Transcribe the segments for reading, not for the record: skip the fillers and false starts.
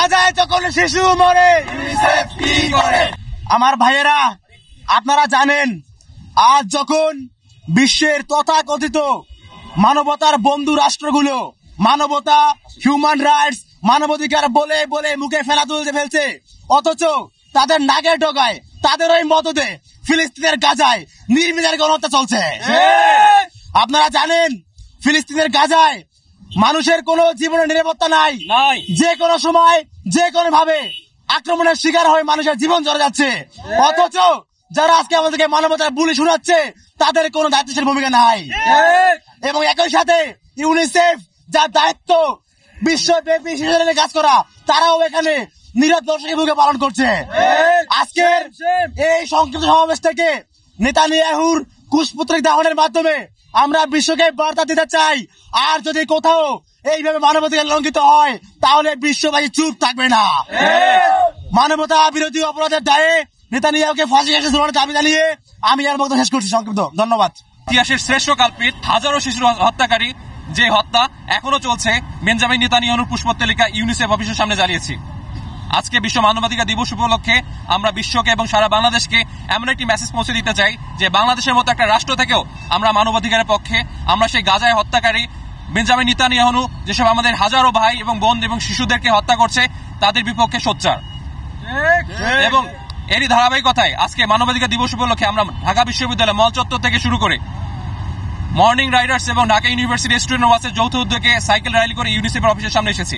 গাজায় যখন শিশু মরে ইউনিসেফ কি করে? আমার ভাইয়েরা, আপনারা জানেন আজ যখন বিশ্বের তথাকথিত মানবতার বন্ধু রাষ্ট্রগুলো মানবতা, হিউম্যান রাইটস, মানবাধিকার বলে বলে মুখে ফেলা তুলতে ফেলছে, অথচ তাদের নাকের ডগায় তাদের ওই মদতে ফিলিস্তিনের গাজায় নির্বিচারে গণহত্যা চলছে। আপনারা জানেন ফিলিস্তিনের গাজায় মানুষের কোনো জীবনের নিরাপত্তা নাই। যে কোনো সময় যে কোনো ভাবে আক্রমণের শিকার হয়ে মানুষের জীবন চলে যাচ্ছে, অথচ যারা আজকে আমাদেরকে মানবতার বুলি শোনাচ্ছে তাদের কোনো দায়িত্বশীল ভূমিকা নাই। এবং একই সাথে ইউনিসেফ যার দায়িত্ব বিশ্বব্যাপী শিশুদের নিয়ে কাজ করা, তারাও এখানে নীরব দর্শকের ভূমিকা পালন করছে। আজকের এই সংক্ষিপ্ত সমাবেশ থেকে নেতানিয়াহুর কুশপুত্রিক দাহনের মাধ্যমে আমরা বিশ্বকে বার্তা দিতে চাই, আর যদি কোথাও এইভাবে মানবাধিকার লঙ্ঘিত হয় তাহলে বিশ্ববাসী চুপ থাকবে না। মানবতা বিরোধী অপরাধের দায়ে নেতানিয়াহুকে ফাঁসি কাছে ঝোলানোর দাবি জানিয়ে আমি আর বক্তব্য শেষ করছি। সংক্ষিপ্ত ধন্যবাদ। ইতিহাসের শ্রেষ্ঠ কালপিট, হাজারো শিশুর হত্যাকারী যে হত্যা এখনো চলছে, বেঞ্জামিন নেতানিয়াহুর পুষ্পতলিকা ইউনিসেফ অফিসের সামনে জ্বালিয়েছি। আজকে বিশ্ব মানবাধিকার দিবস উপলক্ষে আমরা বিশ্বকে এবং সারা বাংলাদেশকে এমন একটি মেসেজ পৌঁছে দিতে চাই যে বাংলাদেশের মতো একটা রাষ্ট্র থেকেও আমরা মানবাধিকারের পক্ষে। আমরা সেই গাজায় হত্যাকারী বেঞ্জামিন নেতানিয়াহু যেসব আমাদের হাজারো ভাই এবং বোন এবং শিশুদেরকে হত্যা করছে তাদের বিপক্ষে সোচ্চার। এবং এরই ধারাবাহিকতায় আজকে মানবাধিকার দিবস উপলক্ষে আমরা ঢাকা বিশ্ববিদ্যালয় মল চত্বর থেকে শুরু করে মর্নিং রাইডার্স এবং ঢাকা ইউনিভার্সিটি স্টুডেন্ট ওয়াচের যৌথ উদ্যোগে সাইকেল র্যালি করে ইউনিসেফের অফিসের সামনে এসেছি।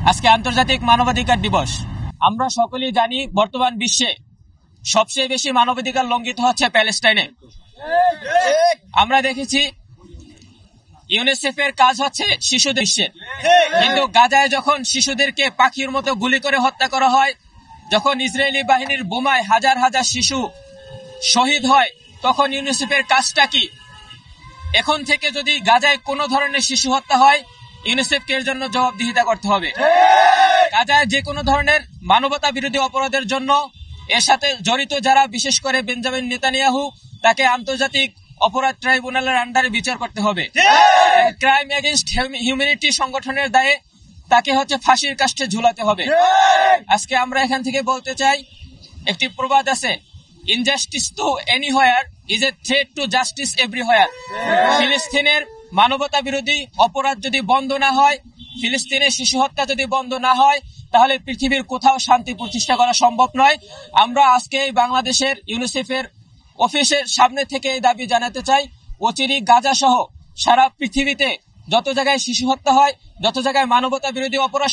আজকে আন্তর্জাতিক মানবাধিকার দিবস। আমরা সকলেই জানি বর্তমান বিশ্বে সবচেয়ে বেশি মানবাধিকার লঙ্ঘিত হচ্ছে প্যালেস্টাইনে। আমরা দেখেছি ইউনিসেফের কাজ হচ্ছে শিশুদের, কিন্তু গাজায় যখন শিশুদেরকে পাখির মতো গুলি করে হত্যা করা হয়, যখন ইসরায়েলি বাহিনীর বোমায় হাজার হাজার শিশু শহীদ হয়, তখন ইউনিসেফের কাজটা কি? এখন থেকে যদি গাজায় কোনো ধরনের শিশু হত্যা হয়, ইউনিসেফকে এর জন্য জবাবদিহিতা করতে হবে। গাজায় যে কোনো ধরনের মানবতা বিরোধী অপরাধের জন্য এর সাথে জড়িত যারা, বিশেষ করে বেঞ্জামিন নেতানিয়াহু, তাকে আন্তর্জাতিক অপরাধ ট্রাইব্যুনালের আন্ডারে বিচার করতে হবে। ক্রাইম এগেইনস্ট হিউম্যানিটি সংগঠনের দায়ে তাকে ফাঁসির কাষ্ঠে ঝুলাতে হবে। আজকে আমরা এখান থেকে বলতে চাই, একটি প্রবাদ আছে, injustice to anywhere is a threat to justice everywhere. ফিলিস্তিনের মানবতা বিরোধী অপরাধ যদি বন্ধ না হয়, ফিলিস্তিনের শিশু হত্যা যদি বন্ধ না হয়, তাহলে পৃথিবীর কোথাও শান্তি প্রতিষ্ঠা করা সম্ভব নয়। আমরা আজকে বাংলাদেশের ইউনিসেফের অফিসের সামনে থেকে এই দাবি জানাতে চাই, অচিরেই গাজা সহ সারা পৃথিবীতে যত জায়গায় শিশু হত্যা হয়, যত জায়গায় মানবতা বিরোধী অপরাধ